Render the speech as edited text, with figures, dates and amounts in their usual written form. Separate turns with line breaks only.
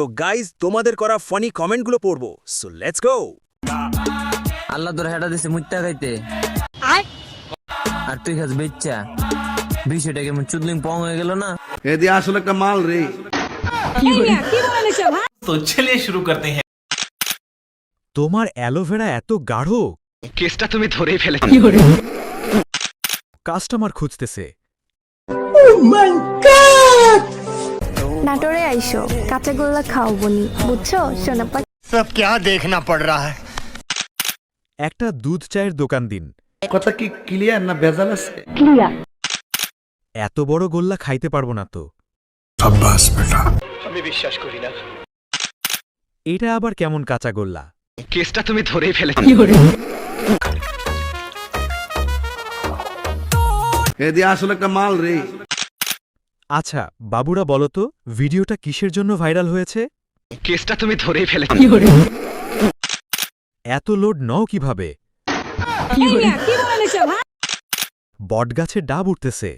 তো গাইজ তোমাদের করা ফানি কমেন্টগুলো পড়বো, সো লেটস গো।
আল্লাহ তোর হেডা দিছে মুইতা খাইতে আর তুই খাস বেচ্চা। বিষয়টা কেমন চুদলিং পং হয়ে গেল না?
এদি আসলে একটা মাল রে।
तो चलिए शुरू करते हैं।
তোমার অ্যালোভেরা এত গাঢ়,
কেসটা তুমি ধরেই ফেলে।
কাস্টমার খুঁজতেছে।
নাটোরে আইসো, কাঁচা গোল্লা খাও বনি, বুঝছো সোনাপা?
सब क्या देखना पड़ रहा है।
একটা দুধ চায়ের দোকান দিন।
কথা কি ক্লিয়ার না ভেজাল আছে?
এত বড় গোল্লা খাইতে পারবো না তো।
আমি বিশ্বাস করি না।
এটা আবার কেমন কাঁচা গোল্লা?
কেসটা তুমি ধরেই ফেলে। এদি আসলে একটা মাল রে।
আচ্ছা বাবুরা বলো তো, ভিডিওটা কিসের জন্য ভাইরাল হয়েছে?
কেসটা তুমি ধরেই ফেলে।
এত লোড নাও কিভাবে? বটগাছে ডাব উঠতেছে।